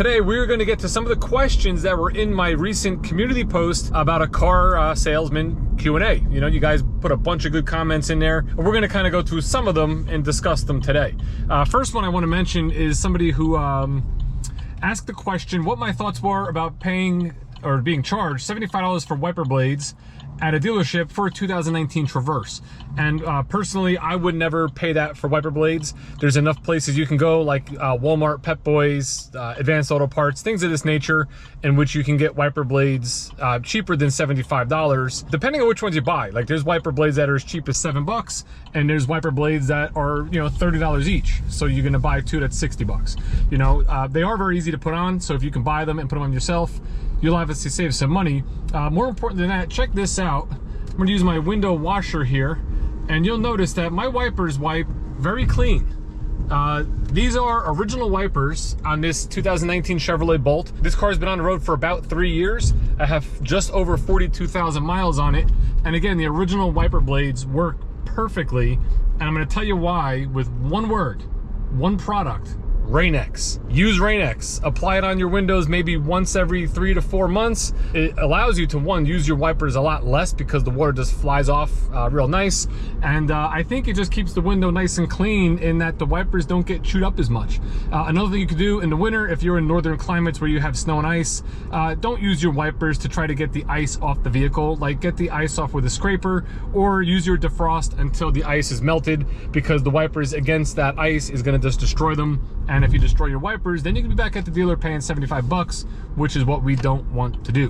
Today, we're going to get to some of the questions that were in my recent community post about a car salesman Q&A. You know, you guys put a bunch of good comments in there. We're going to kind of go through some of them and discuss them today. First one I want to mention is somebody who asked the question, what my thoughts were about paying or being charged $75 for wiper blades at a dealership for a 2019 Traverse. And personally, I would never pay that for wiper blades. There's enough places you can go, like Walmart, Pep Boys, Advanced Auto Parts, things of this nature, in which you can get wiper blades cheaper than $75, depending on which ones you buy. Like, there's wiper blades that are as cheap as $7, and there's wiper blades that are, you know, $30 each. So you're gonna buy two, that's $60. You know, they are very easy to put on, so if you can buy them and put them on yourself, you'll obviously save some money. More important than that, check this out. I'm gonna use my window washer here, and you'll notice that my wipers wipe very clean. These are original wipers on this 2019 Chevrolet Bolt. This car's been on the road for about 3 years. I have just over 42,000 miles on it. And again, the original wiper blades work perfectly. And I'm gonna tell you why with one word, one product. Rain-X. Use Rain-X. Apply it on your windows maybe once every 3 to 4 months. It allows you to, one, use your wipers a lot less because the water just flies off real nice. And I think it just keeps the window nice and clean in that the wipers don't get chewed up as much. Another thing you could do in the winter, if you're in northern climates where you have snow and ice, don't use your wipers to try to get the ice off the vehicle. Like, get the ice off with a scraper, or use your defrost until the ice is melted, because the wipers against that ice is gonna just destroy them. And if you destroy your wipers, then you can be back at the dealer paying $75, which is what we don't want to do.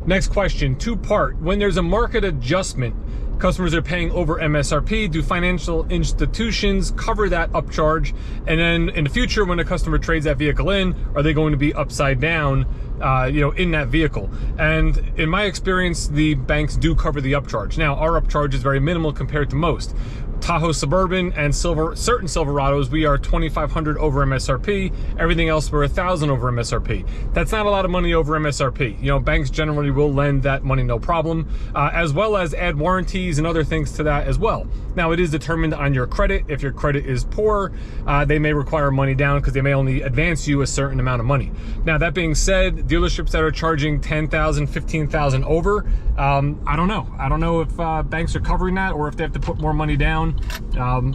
Next question, two-part. When there's a market adjustment, customers are paying over MSRP, do financial institutions cover that upcharge? And then in the future, when a customer trades that vehicle in, are they going to be upside down, you know, in that vehicle? And in my experience, the banks do cover the upcharge. Now, our upcharge is very minimal compared to most. Tahoe Suburban and certain Silverados, we are $2,500 over MSRP. Everything else, we're $1,000 over MSRP. That's not a lot of money over MSRP. You know, banks generally will lend that money no problem, as well as add warranties and other things to that as well. Now, it is determined on your credit. If your credit is poor, they may require money down because they may only advance you a certain amount of money. Now, that being said, dealerships that are charging $10,000, $15,000 over, I don't know. I don't know if banks are covering that or if they have to put more money down.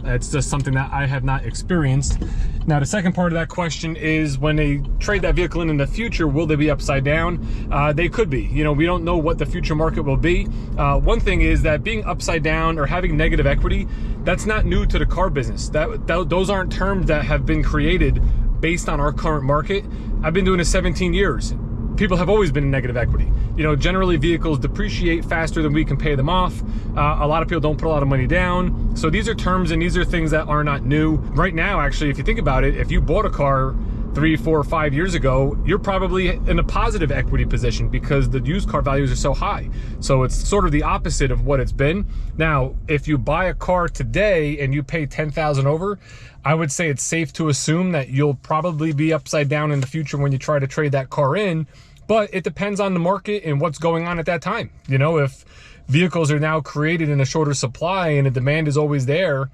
It's just something that I have not experienced. Now, the second part of that question is, when they trade that vehicle in the future, will they be upside down? They could be. You know, we don't know what the future market will be. One thing is that being upside down or having negative equity, that's not new to the car business. Those aren't terms that have been created based on our current market. I've been doing this 17 years. People have always been in negative equity. You know, generally vehicles depreciate faster than we can pay them off. A lot of people don't put a lot of money down. So these are terms and these are things that are not new. Right now, actually, if you think about it, if you bought a car 3, 4, 5 years ago, you're probably in a positive equity position because the used car values are so high. So it's sort of the opposite of what it's been. Now, if you buy a car today and you pay $10,000 over, I would say it's safe to assume that you'll probably be upside down in the future when you try to trade that car in. But it depends on the market and what's going on at that time. You know, if vehicles are now created in a shorter supply and the demand is always there,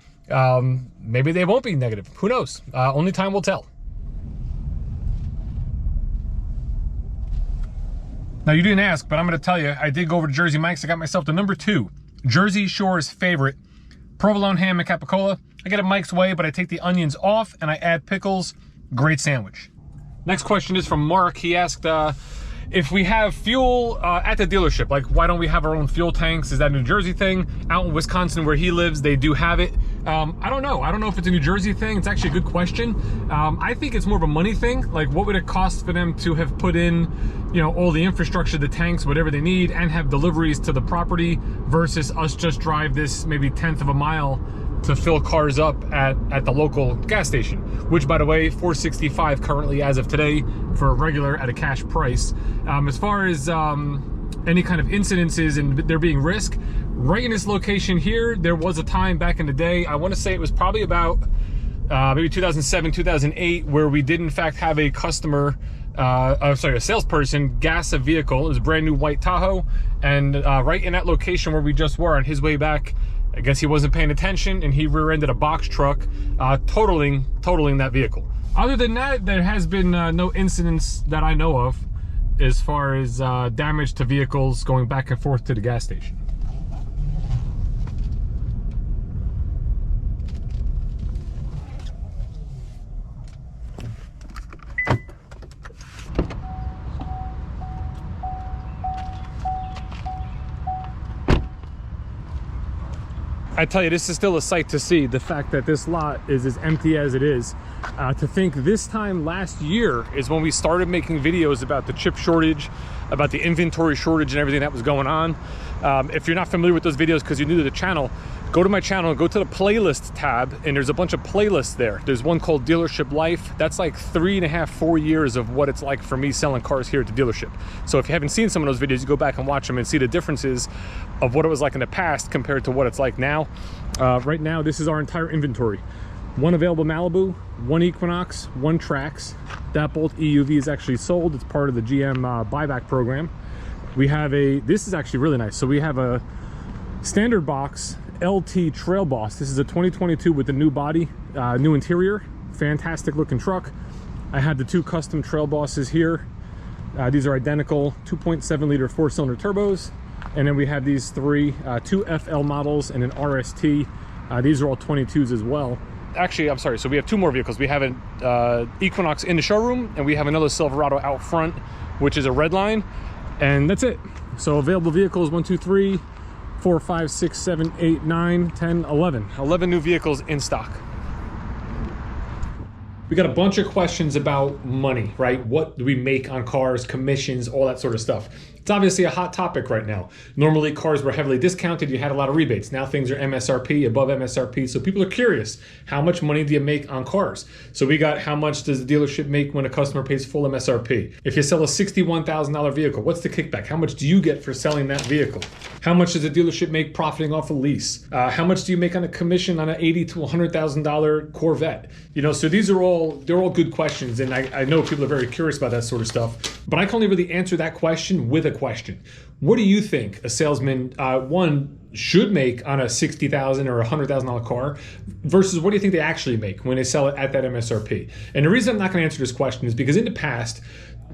maybe they won't be negative. Who knows? Only time will tell. Now, you didn't ask, but I'm going to tell you, I did go over to Jersey Mike's. I got myself the #2 Jersey Shore's favorite provolone ham and capicola. I get it Mike's way, but I take the onions off and I add pickles. Great sandwich. Next question is from Mark. He asked, if we have fuel at the dealership, like, why don't we have our own fuel tanks? Is that a New Jersey thing? Out in Wisconsin where he lives, they do have it. I don't know. I don't know if it's a New Jersey thing. It's actually a good question. I think it's more of a money thing. Like, what would it cost for them to have put in, you know, all the infrastructure, the tanks, whatever they need, and have deliveries to the property versus us just drive this maybe 1/10 of a mile to fill cars up at the local gas station, which, by the way, $465 currently as of today for a regular at a cash price. As far as any kind of incidences and there being risk, right in this location here, there was a time back in the day, I want to say it was probably about maybe 2007, 2008, where we did in fact have a customer, a salesperson gas a vehicle. It was a brand new white Tahoe, and right in that location where we just were, on his way back, I guess he wasn't paying attention and he rear-ended a box truck, totaling that vehicle. Other than that, there has been no incidents that I know of as far as damage to vehicles going back and forth to the gas station. I tell you, this is still a sight to see, the fact that this lot is as empty as it is. To think this time last year is when we started making videos about the chip shortage, about the inventory shortage and everything that was going on. If you're not familiar with those videos because you're new to the channel, go to my channel, go to the playlist tab, and there's a bunch of playlists there. There's one called Dealership Life. That's like 3.5, 4 years of what it's like for me selling cars here at the dealership. So if you haven't seen some of those videos, you go back and watch them and see the differences of what it was like in the past compared to what it's like now. Right now, this is our entire inventory. One available Malibu, one Equinox, one Trax. That Bolt EUV is actually sold. It's part of the GM buyback program. We have this is actually really nice. So we have a standard box LT Trail Boss. This is a 2022 with the new body, new interior, fantastic looking truck. I had the two custom Trail Bosses here. These are identical 2.7 liter 4-cylinder turbos. And then we have these three, two FL models and an RST. These are all 22s as well. Actually, I'm sorry, so we have two more vehicles. We have an Equinox in the showroom, and we have another Silverado out front, which is a red line, and that's it. So available vehicles, 1, 2, 3, 4, 5, 6, 7, 8, 9, 10, 11. 11 new vehicles in stock. We got a bunch of questions about money, right? What do we make on cars, commissions, all that sort of stuff. It's obviously a hot topic right now. Normally cars were heavily discounted, you had a lot of rebates. Now things are MSRP, above MSRP, so people are curious, how much money do you make on cars? So we got, how much does the dealership make when a customer pays full MSRP? If you sell a $61,000 vehicle, what's the kickback? How much do you get for selling that vehicle? How much does the dealership make profiting off a lease? How much do you make on a commission on an $80,000 to $100,000 Corvette? You know, so these are they're all good questions, and I know people are very curious about that sort of stuff, but I can only really answer that question with a question. What do you think a salesman, one, should make on a $60,000 or $100,000 car versus what do you think they actually make when they sell it at that MSRP? And the reason I'm not going to answer this question is because in the past,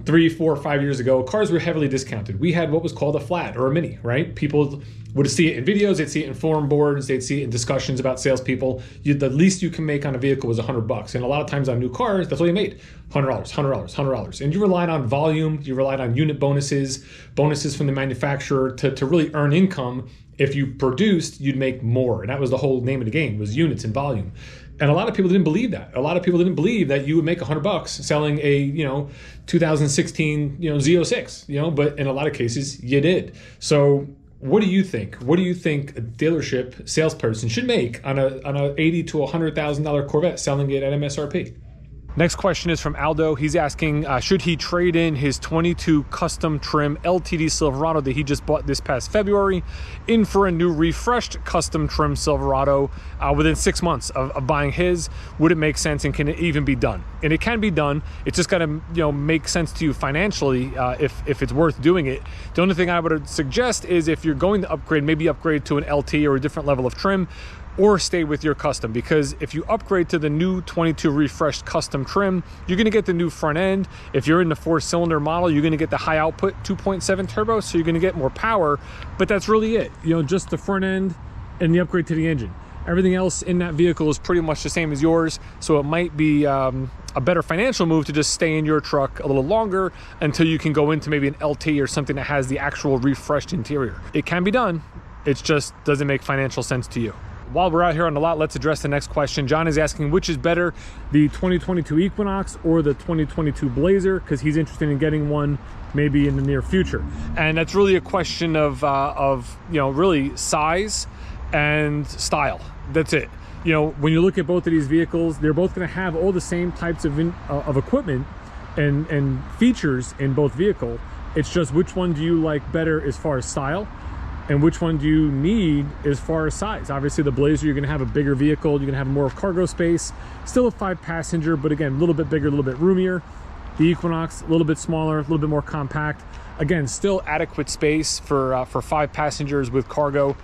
3, 4, 5 years ago, cars were heavily discounted. We had what was called a flat or a mini, right? People would see it in videos, they'd see it in forum boards, they'd see it in discussions about salespeople. The least you can make on a vehicle was $100. And a lot of times on new cars, that's all you made. $100, $100, $100. And you relied on volume, you relied on unit bonuses from the manufacturer to really earn income. If you produced, you'd make more. And that was the whole name of the game, was units and volume. And a lot of people didn't believe that. A lot of people didn't believe that you would make $100 selling a, 2016, Z06, but in a lot of cases you did. So what do you think? What do you think a dealership salesperson should make on a $80,000 to $100,000 Corvette selling it at MSRP? Next question is from Aldo. He's asking, should he trade in his 22 custom trim LTD Silverado that he just bought this past February in for a new refreshed custom trim Silverado within 6 months of buying his? Would it make sense, and can it even be done? And it can be done. It's just got to make sense to you financially if it's worth doing it. The only thing I would suggest is if you're going to upgrade, maybe upgrade to an LT or a different level of trim, or stay with your custom, because if you upgrade to the new 22 refreshed custom trim, you're gonna get the new front end. If you're in the 4-cylinder model, you're gonna get the high output 2.7 turbo, so you're gonna get more power, but that's really it. Just the front end and the upgrade to the engine. Everything else in that vehicle is pretty much the same as yours, so it might be a better financial move to just stay in your truck a little longer until you can go into maybe an LT or something that has the actual refreshed interior. It can be done, it just doesn't make financial sense to you. While we're out here on the lot, let's address the next question. John is asking, which is better, the 2022 Equinox or the 2022 Blazer? Because he's interested in getting one maybe in the near future. And that's really a question of really size and style. That's it. you know, when you look at both of these vehicles, they're both going to have all the same types of equipment and features in both vehicle. It's just which one do you like better as far as style, and which one do you need as far as size. Obviously the Blazer, you're gonna have a bigger vehicle, you're gonna have more cargo space, still a 5-passenger, but again, a little bit bigger, a little bit roomier. The Equinox, a little bit smaller, a little bit more compact. Again, still adequate space for 5 passengers with cargo.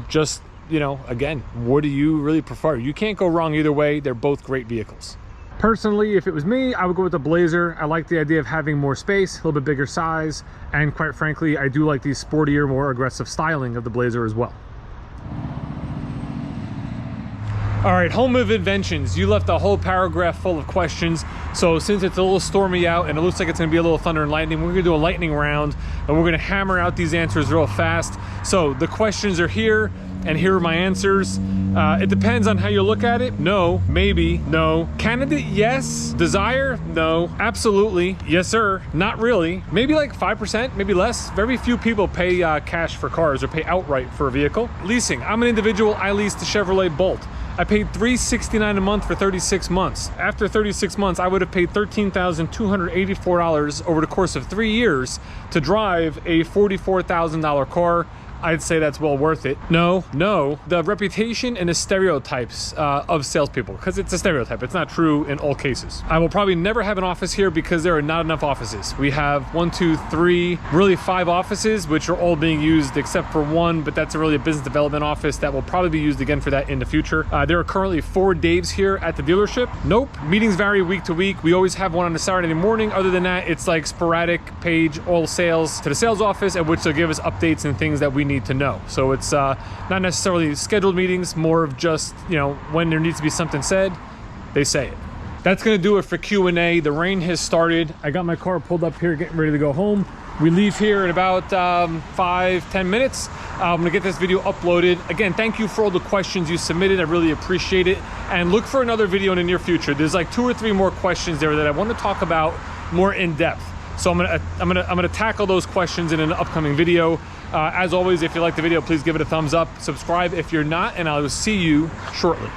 Just, you know, again, what do you really prefer? You can't go wrong either way. They're both great vehicles. Personally, if it was me, I would go with the Blazer. I like the idea of having more space, a little bit bigger size, and quite frankly, I do like the sportier, more aggressive styling of the Blazer as well. All right, home of inventions. You left a whole paragraph full of questions. So since it's a little stormy out and it looks like it's gonna be a little thunder and lightning, we're gonna do a lightning round and we're gonna hammer out these answers real fast. So the questions are here and here are my answers. It depends on how you look at it. No, maybe, no. Candidate, yes. Desire, no. Absolutely, yes sir. Not really. Maybe like 5%, maybe less. Very few people pay cash for cars or pay outright for a vehicle. Leasing, I'm an individual, I leased the Chevrolet Bolt. I paid $369 a month for 36 months. After 36 months, I would have paid $13,284 over the course of 3 years to drive a $44,000 car. I'd say that's well worth it. No, the reputation and the stereotypes of salespeople, because it's a stereotype, it's not true in all cases. I will probably never have an office here because there are not enough offices. We have 1, 2, 3, really 5 offices, which are all being used except for one, but that's really a business development office that will probably be used again for that in the future. There are currently 4 Daves here at the dealership. Nope, meetings vary week to week. We always have one on a Saturday morning. Other than that, it's like sporadic page, all sales to the sales office, at which they'll give us updates and things that we need to know. So it's not necessarily scheduled meetings, more of just, you know, when there needs to be something said, they say it. That's gonna do it for Q&A. The rain has started. I got my car pulled up here, getting ready to go home. We leave here in about 5-10 minutes. I'm gonna get this video uploaded. Again, thank you for all the questions you submitted. I really appreciate it. And look for another video in the near future. There's like 2 or 3 more questions there that I want to talk about more in depth. So I'm gonna tackle those questions in an upcoming video. As always, if you like the video, please give it a thumbs up. Subscribe if you're not, and I will see you shortly.